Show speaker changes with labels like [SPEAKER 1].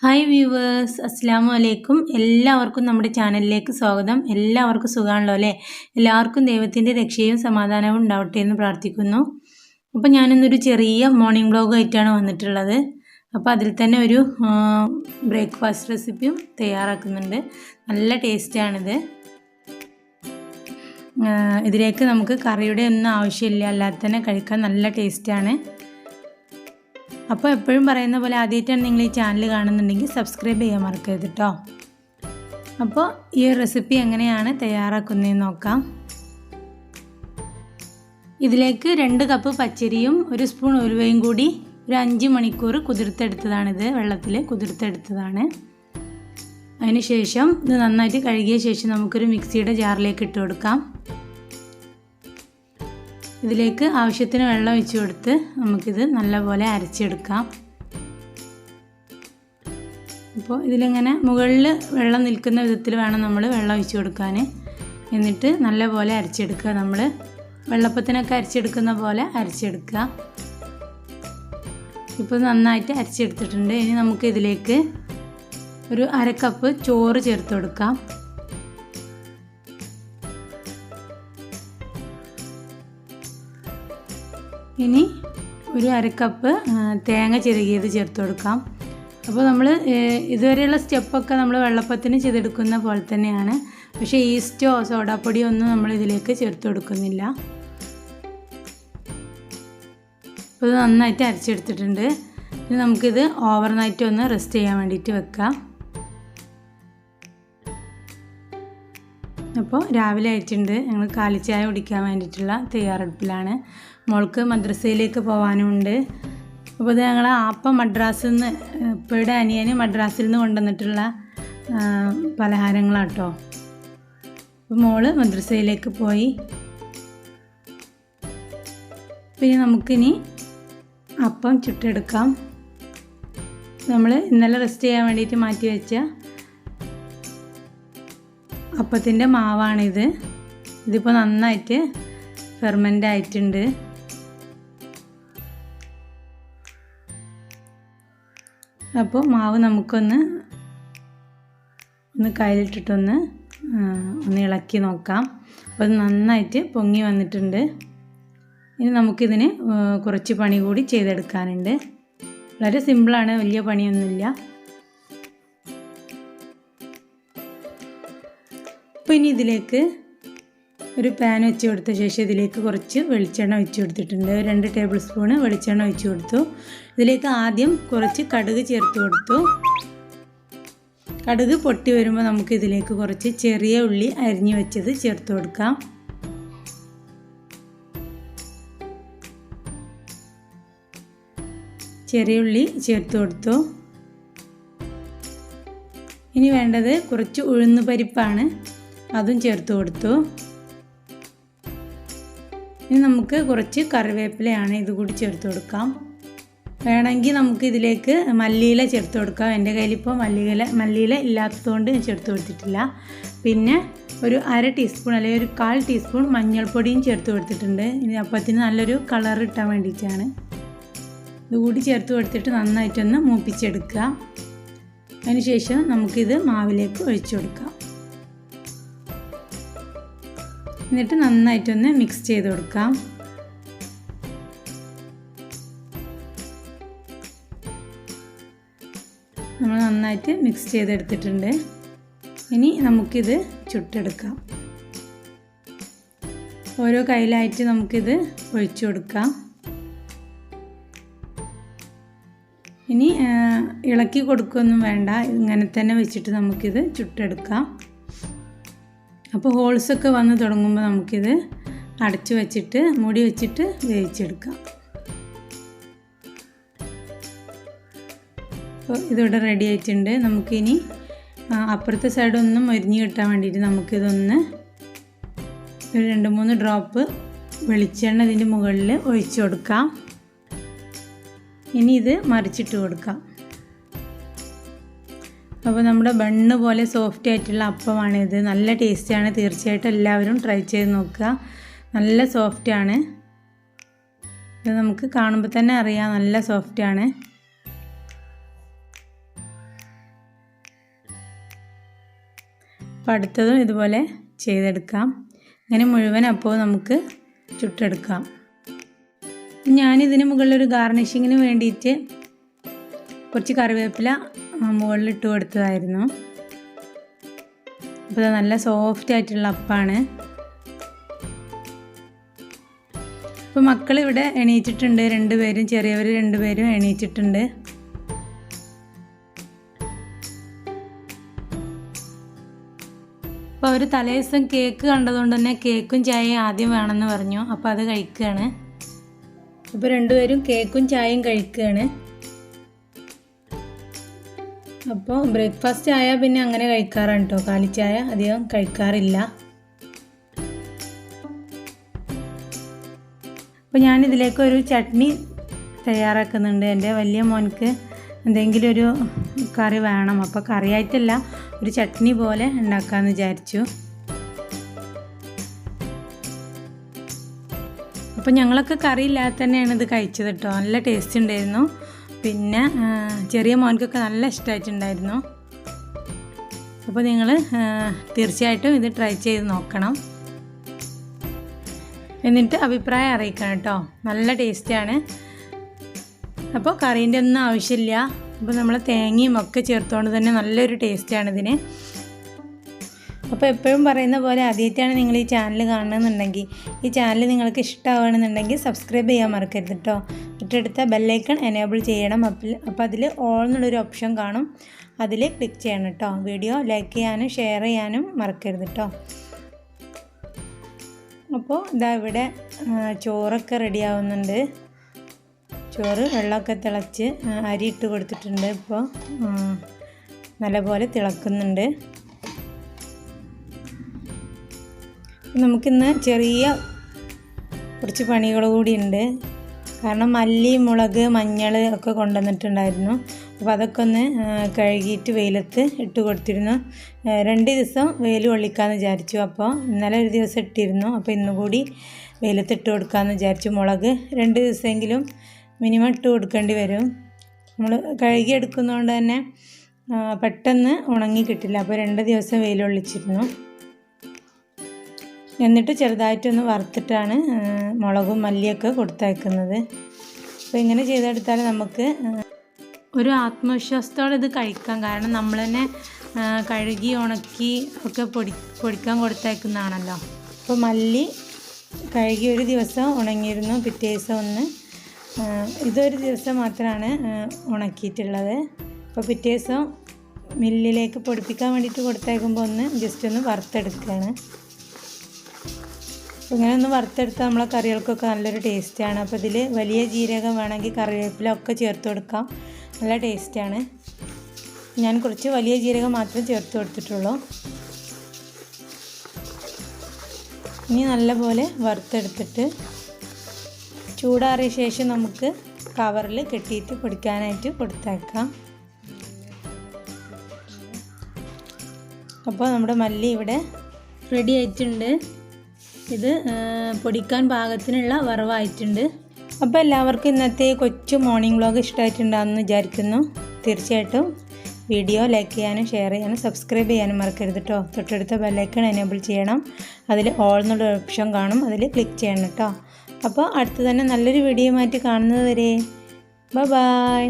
[SPEAKER 1] Hi viewers, അസ്സാം വലൈക്കും. എല്ലാവർക്കും നമ്മുടെ ചാനലിലേക്ക് സ്വാഗതം. എല്ലാവർക്കും സുഖമാണല്ലോ അല്ലേ? എല്ലാവർക്കും ദൈവത്തിൻ്റെ രക്ഷയും സമാധാനവും ഉണ്ടാവട്ടെ എന്ന് പ്രാർത്ഥിക്കുന്നു. അപ്പോൾ ഞാനിന്നൊരു ചെറിയ മോർണിംഗ് വ്ലോഗായിട്ടാണ് വന്നിട്ടുള്ളത്. അപ്പോൾ അതിൽ തന്നെ ഒരു ബ്രേക്ക്ഫാസ്റ്റ് റെസിപ്പിയും തയ്യാറാക്കുന്നുണ്ട്. നല്ല ടേസ്റ്റാണിത്. ഇതിലേക്ക് നമുക്ക് കറിയുടെ ഒന്നും ആവശ്യമില്ല, അല്ലാതെ തന്നെ കഴിക്കാൻ നല്ല ടേസ്റ്റാണ്. അപ്പോൾ എപ്പോഴും പറയുന്ന പോലെ ആദ്യമായിട്ടാണ് നിങ്ങൾ ഈ ചാനൽ കാണുന്നുണ്ടെങ്കിൽ സബ്സ്ക്രൈബ് ചെയ്യാൻ മറക്കരുത് കേട്ടോ. അപ്പോൾ ഈ റെസിപ്പി എങ്ങനെയാണ് തയ്യാറാക്കുന്നതെന്ന് നോക്കാം. ഇതിലേക്ക് 2 കപ്പ് പച്ചരിയും 1 സ്പൂൺ ഉലുവയും കൂടി ഒരു 5 മണിക്കൂർ കുതിർത്തെടുത്തതാണിത്. വെള്ളത്തിൽ കുതിർത്തെടുത്തതാണ്. അതിന് ശേഷം ഇത് നന്നായിട്ട് കഴുകിയ ശേഷം നമുക്കൊരു മിക്സിയുടെ ജാറിലേക്ക് ഇട്ട് കൊടുക്കാം. ഇതിലേക്ക് ആവശ്യത്തിന് വെള്ളം ഒഴിച്ച് കൊടുത്ത് നമുക്കിത് നല്ലപോലെ അരച്ചെടുക്കാം. അപ്പോൾ ഇതിലിങ്ങനെ മുകളിൽ വെള്ളം നിൽക്കുന്ന വിധത്തിൽ വേണം നമ്മൾ വെള്ളം ഒഴിച്ച് കൊടുക്കാൻ. എന്നിട്ട് നല്ലപോലെ അരച്ചെടുക്കുക. നമ്മൾ വെള്ളപ്പത്തിനൊക്കെ അരച്ചെടുക്കുന്ന പോലെ അരച്ചെടുക്കുക. ഇപ്പോൾ നന്നായിട്ട് അരച്ചെടുത്തിട്ടുണ്ട്. ഇനി നമുക്ക് ഇതിലേക്ക് ഒരു 1/2 കപ്പ് ചോറ് ചേർത്ത് കൊടുക്കാം. ഇനി ഒരു 1/2 കപ്പ് തേങ്ങ ചിരകിയത് ചേർത്ത് കൊടുക്കാം. അപ്പോൾ നമ്മൾ ഇതുവരെയുള്ള സ്റ്റെപ്പൊക്കെ നമ്മൾ വെള്ളപ്പത്തിന് ചെയ്തെടുക്കുന്ന പോലെ തന്നെയാണ്. പക്ഷേ ഈസ്റ്റോ സോഡാപ്പൊടിയോ ഒന്നും നമ്മൾ ഇതിലേക്ക് ചേർത്ത് കൊടുക്കുന്നില്ല. അപ്പോൾ ഇത് നന്നായിട്ട് അരച്ചെടുത്തിട്ടുണ്ട്. ഇനി നമുക്കിത് ഓവർനൈറ്റ് ഒന്ന് റെസ്റ്റ് ചെയ്യാൻ വേണ്ടിയിട്ട് വെക്കാം. അപ്പോൾ രാവിലെ ആയിട്ടുണ്ട്. ഞങ്ങൾ കാലിച്ചായ കുടിക്കാൻ വേണ്ടിയിട്ടുള്ള തയ്യാറെടുപ്പിലാണ്. മോൾക്ക് മദ്രസയിലേക്ക് പോകാനുമുണ്ട്. അപ്പോൾ ഇത് ഞങ്ങൾ ആപ്പം മദ്രാസിൽ നിന്ന്, ഇപ്പോഴുടെ അനിയന് മദ്രാസിൽ നിന്ന് കൊണ്ടുവന്നിട്ടുള്ള പലഹാരങ്ങളാട്ടോ. അപ്പോൾ മോള് മദ്രസയിലേക്ക് പോയി. പിന്നെ നമുക്കിനി അപ്പം ചുട്ടെടുക്കാം. നമ്മൾ ഇന്നലെ റെസ്റ്റ് ചെയ്യാൻ വേണ്ടിയിട്ട് മാറ്റി വെച്ച അപ്പത്തിൻ്റെ മാവാണിത്. ഇതിപ്പോൾ നന്നായിട്ട് ഫെർമെൻ്റ് ആയിട്ടുണ്ട്. അപ്പോൾ മാവ് നമുക്കൊന്ന് കയ്യിലിട്ടിട്ടൊന്ന് ഇളക്കി നോക്കാം. അപ്പോൾ അത് നന്നായിട്ട് പൊങ്ങി വന്നിട്ടുണ്ട്. ഇനി നമുക്കിതിന് കുറച്ച് പണി കൂടി ചെയ്തെടുക്കാനുണ്ട്. വളരെ സിമ്പിളാണ്, വലിയ പണിയൊന്നുമില്ല. അപ്പോൾ ഇനി ഇതിലേക്ക് ഒരു പാൻ വെച്ച് കൊടുത്ത ശേഷം ഇതിലേക്ക് കുറച്ച് വെളിച്ചെണ്ണ ഒഴിച്ച് കൊടുത്തിട്ടുണ്ട്. 2 ടേബിൾ സ്പൂണ് വെളിച്ചെണ്ണ ഒഴിച്ച് കൊടുത്തു. ഇതിലേക്ക് ആദ്യം കുറച്ച് കടുക് ചേർത്ത് കൊടുത്തു. കടുക് പൊട്ടി വരുമ്പോൾ നമുക്ക് ഇതിലേക്ക് കുറച്ച് ചെറിയ ഉള്ളി അരിഞ്ഞു വെച്ചത് ചേർത്ത് കൊടുക്കാം. ചെറിയ ഉള്ളി ചേർത്ത് കൊടുത്തു. ഇനി വേണ്ടത് കുറച്ച് ഉഴുന്ന് പരിപ്പാണ്, അതും ചേർത്ത് കൊടുത്തു. ഇനി നമുക്ക് കുറച്ച് കറിവേപ്പിലയാണ്, ഇതുകൂടി ചേർത്ത് കൊടുക്കാം. വേണമെങ്കിൽ നമുക്ക് ഇതിലേക്ക് മല്ലിയില ചേർത്ത് കൊടുക്കാം. എൻ്റെ കയ്യിലിപ്പോൾ മല്ലിയില ഇല്ലാത്തതുകൊണ്ട് ഞാൻ ചേർത്ത് കൊടുത്തിട്ടില്ല. പിന്നെ ഒരു 1/2 ടീസ്പൂൺ അല്ലെങ്കിൽ ഒരു 1/4 ടീസ്പൂൺ മഞ്ഞൾപ്പൊടിയും ചേർത്ത് കൊടുത്തിട്ടുണ്ട്. ഇനി അപ്പത്തിന് നല്ലൊരു കളർ ഇട്ടാൻ വേണ്ടിയിട്ടാണ്. ഇതുകൂടി ചേർത്ത് കൊടുത്തിട്ട് നന്നായിട്ടൊന്ന് മൂപ്പിച്ചെടുക്കുക. അതിനുശേഷം നമുക്കിത് മാവിലേക്ക് ഒഴിച്ചു കൊടുക്കാം. എന്നിട്ട് നന്നായിട്ടൊന്ന് മിക്സ് ചെയ്ത് കൊടുക്കാം. നമ്മൾ നന്നായിട്ട് മിക്സ് ചെയ്തെടുത്തിട്ടുണ്ട്. ഇനി നമുക്കിത് ചുട്ടെടുക്കാം. ഓരോ കയ്യിലായിട്ട് നമുക്കിത് ഒഴിച്ചു കൊടുക്കാം. ഇനി ഇളക്കി കൊടുക്കുകയൊന്നും വേണ്ട, ഇങ്ങനെ തന്നെ വെച്ചിട്ട് നമുക്കിത് ചുട്ടെടുക്കാം. അപ്പോൾ ഹോൾസൊക്കെ വന്ന് തുടങ്ങുമ്പോൾ നമുക്കിത് അടച്ചു വെച്ചിട്ട് മൂടി വെച്ചിട്ട് വേവിച്ചെടുക്കാം. അപ്പോൾ ഇതിവിടെ റെഡി ആയിട്ടുണ്ട്. നമുക്കിനി അപ്പുറത്തെ സൈഡൊന്നും മൊരിഞ്ഞ് കിട്ടാൻ വേണ്ടിയിട്ട് നമുക്കിതൊന്ന് ഒരു 2-3 ഡ്രോപ്പ് വെളിച്ചെണ്ണ ഇതിൻ്റെ മുകളിൽ ഒഴിച്ചു കൊടുക്കാം. ഇനി ഇത് മറിച്ചിട്ട് കൊടുക്കാം. അപ്പോൾ നമ്മുടെ ബണ്ണ് പോലെ സോഫ്റ്റ് ആയിട്ടുള്ള അപ്പമാണിത്. നല്ല ടേസ്റ്റാണ്. തീർച്ചയായിട്ടും എല്ലാവരും ട്രൈ ചെയ്ത് നോക്കുക. നല്ല സോഫ്റ്റാണ്. ഇത് നമുക്ക് കാണുമ്പോൾ തന്നെ അറിയാം, നല്ല സോഫ്റ്റാണ്. അപ്പോൾ അടുത്തതും ഇതുപോലെ ചെയ്തെടുക്കാം. ഇങ്ങനെ മുഴുവൻ അപ്പോൾ നമുക്ക് ചുട്ടെടുക്കാം. ഞാനിതിന് മുകളിലൊരു ഗാർണിഷിങ്ങിന് വേണ്ടിയിട്ട് കുറച്ച് കറിവേപ്പില മുകളിൽ ഇട്ട് കൊടുത്തതായിരുന്നു. അപ്പോൾ നല്ല സോഫ്റ്റ് ആയിട്ടുള്ള അപ്പമാണ്. അപ്പോൾ മക്കളിവിടെ എണീറ്റിട്ടുണ്ട്, രണ്ടുപേരും, ചെറിയവർ രണ്ടുപേരും എണീറ്റിട്ടുണ്ട്. അപ്പോൾ അവർ തലേ ദിവസം കേക്ക് കണ്ടതുകൊണ്ട് തന്നെ കേക്കും ചായയും ആദ്യം വേണമെന്ന് പറഞ്ഞു. അപ്പോൾ അത് കഴിക്കുകയാണ്. അപ്പോൾ രണ്ടുപേരും കേക്കും ചായയും കഴിക്കുകയാണ്. അപ്പോൾ ബ്രേക്ക്ഫാസ്റ്റ് ആയാൽ പിന്നെ അങ്ങനെ കഴിക്കാറാണ് കേട്ടോ, കാലിച്ചായ അധികം കഴിക്കാറില്ല. അപ്പോൾ ഞാനിതിലേക്ക് ഒരു ചട്നി തയ്യാറാക്കുന്നുണ്ട്. എൻ്റെ വലിയ മോൻക്ക് എന്തെങ്കിലും ഒരു കറി വേണം. അപ്പോൾ കറിയായിട്ടല്ല, ഒരു ചട്നി പോലെ ഉണ്ടാക്കാമെന്ന് വിചാരിച്ചു. അപ്പോൾ ഞങ്ങളൊക്കെ കറിയില്ലാതെ തന്നെയാണ് ഇത് കഴിച്ചത് കേട്ടോ. നല്ല ടേസ്റ്റ് ഉണ്ടായിരുന്നു. പിന്നെ ചെറിയ മോൻക്കൊക്കെ നല്ല ഇഷ്ടമായിട്ടുണ്ടായിരുന്നു. അപ്പോൾ നിങ്ങൾ തീർച്ചയായിട്ടും ഇത് ട്രൈ ചെയ്ത് നോക്കണം. എന്നിട്ട് അഭിപ്രായം അറിയിക്കണം കേട്ടോ. നല്ല ടേസ്റ്റാണ്. അപ്പോൾ കറീൻ്റെ ഒന്നും ആവശ്യമില്ല. അപ്പോൾ നമ്മൾ തേങ്ങയും ഒക്കെ ചേർത്തുകൊണ്ട് തന്നെ നല്ലൊരു ടേസ്റ്റാണ് ഇതിന്. അപ്പോൾ എപ്പോഴും പറയുന്ന പോലെ ആദ്യമായിട്ടാണ് നിങ്ങൾ ഈ ചാനൽ കാണുന്നുണ്ടെങ്കിൽ, ഈ ചാനൽ നിങ്ങൾക്ക് ഇഷ്ടമാവുകയാണെന്നുണ്ടെങ്കിൽ സബ്സ്ക്രൈബ് ചെയ്യാൻ മറക്കരുത് കേട്ടോ. തൊട്ടടുത്ത ബെല്ലൈക്കൺ എനേബിൾ ചെയ്യണം. അപ്പോൾ അതിൽ ഓൾ എന്നുള്ളൊരു ഓപ്ഷൻ കാണും, അതിൽ ക്ലിക്ക് ചെയ്യണം കേട്ടോ. വീഡിയോ ലൈക്ക് ചെയ്യാനും ഷെയർ ചെയ്യാനും മറക്കരുത് കേട്ടോ. അപ്പോൾ ഇതാ ഇവിടെ ചോറൊക്കെ റെഡി ആവുന്നുണ്ട്. ചോറ് വെള്ളമൊക്കെ തിളച്ച് അരി ഇട്ട് കൊടുത്തിട്ടുണ്ട്. ഇപ്പോൾ നല്ലപോലെ തിളക്കുന്നുണ്ട്. നമുക്കിന്ന് ചെറിയ കുറച്ച് പണികൾ കൂടി ഉണ്ട്. കാരണം മല്ലി, മുളക്, മഞ്ഞൾ ഒക്കെ കൊണ്ടുവന്നിട്ടുണ്ടായിരുന്നു. അപ്പോൾ അതൊക്കെ ഒന്ന് കഴുകിയിട്ട് വെയിലത്ത് ഇട്ട് കൊടുത്തിരുന്നു. 2 ദിവസം വെയിൽ കൊള്ളിക്കാമെന്ന് വിചാരിച്ചു. അപ്പോൾ ഇന്നലെ ഒരു ദിവസം ഇട്ടിരുന്നു. അപ്പോൾ ഇന്നുകൂടി വെയിലത്ത് ഇട്ട് കൊടുക്കാമെന്ന് വിചാരിച്ചു. മുളക് 2 ദിവസമെങ്കിലും മിനിമം ഇട്ട് കൊടുക്കേണ്ടി വരും. നമ്മൾ കഴുകിയെടുക്കുന്നതുകൊണ്ട് തന്നെ പെട്ടെന്ന് ഉണങ്ങി കിട്ടില്ല. അപ്പോൾ 2 ദിവസം വെയിൽ കൊള്ളിച്ചിരുന്നു. എന്നിട്ട് ചെറുതായിട്ടൊന്ന് വറുത്തിട്ടാണ് മുളകും മല്ലിയൊക്കെ കൊടുത്തയക്കുന്നത്. അപ്പോൾ ഇങ്ങനെ ചെയ്തെടുത്താൽ നമുക്ക് ഒരു ആത്മവിശ്വാസത്തോടെ ഇത് കഴിക്കാം. കാരണം നമ്മൾ തന്നെ കഴുകി ഉണക്കി ഒക്കെ പൊടിക്കാൻ കൊടുത്തയക്കുന്നതാണല്ലോ. അപ്പോൾ മല്ലി കഴുകി ഒരു ദിവസം ഉണങ്ങിയിരുന്നു, പിറ്റേ ദിവസം ഒന്ന് ഇതൊരു ദിവസം മാത്രമാണ് ഉണക്കിയിട്ടുള്ളത്. അപ്പോൾ പിറ്റേ ദിവസം മില്ലിലേക്ക് പൊടിപ്പിക്കാൻ വേണ്ടിയിട്ട് കൊടുത്തയക്കുമ്പോൾ ജസ്റ്റ് ഒന്ന് വറുത്തെടുക്കുകയാണ്. അപ്പോൾ ഇങ്ങനെ ഒന്ന് വറുത്തെടുത്താൽ നമ്മളെ കറികൾക്കൊക്കെ നല്ലൊരു ടേസ്റ്റാണ്. അപ്പോൾ ഇതിൽ വലിയ ജീരകം വേണമെങ്കിൽ കറിവേപ്പില ഒക്കെ ചേർത്ത് കൊടുക്കാം, നല്ല ടേസ്റ്റാണ്. ഞാൻ കുറച്ച് വലിയ ജീരകം മാത്രമേ ചേർത്ത് കൊടുത്തിട്ടുള്ളൂ. ഇനി നല്ലപോലെ വറുത്തെടുത്തിട്ട് ചൂടാറിയ ശേഷം നമുക്ക് കവറിൽ കെട്ടിയിട്ട് പൊടിക്കാനായിട്ട് കൊടുത്തേക്കാം. അപ്പോൾ നമ്മുടെ മല്ലി ഇവിടെ റെഡി ആയിട്ടുണ്ട്. ഇത് പൊടിക്കാൻ പാകത്തിനുള്ള വറവായിട്ടുണ്ട്. അപ്പോൾ എല്ലാവർക്കും ഇന്നത്തെ കൊച്ചു മോർണിംഗ് വ്ളോഗ് ഇഷ്ടമായിട്ടുണ്ടാകുമെന്ന് വിചാരിക്കുന്നു. തീർച്ചയായിട്ടും വീഡിയോ ലൈക്ക് ചെയ്യാനും ഷെയർ ചെയ്യാനും സബ്സ്ക്രൈബ് ചെയ്യാനും മറക്കരുത് കേട്ടോ. തൊട്ടടുത്ത ബെല്ലൈക്കൺ എനേബിൾ ചെയ്യണം. അതിൽ ഓൾ എന്നുള്ള ഓപ്ഷൻ കാണും, അതിൽ ക്ലിക്ക് ചെയ്യണം കേട്ടോ. അപ്പോൾ അടുത്ത് തന്നെ നല്ലൊരു വീഡിയോയുമായിട്ട് കാണുന്നത് വരെ ബൈ.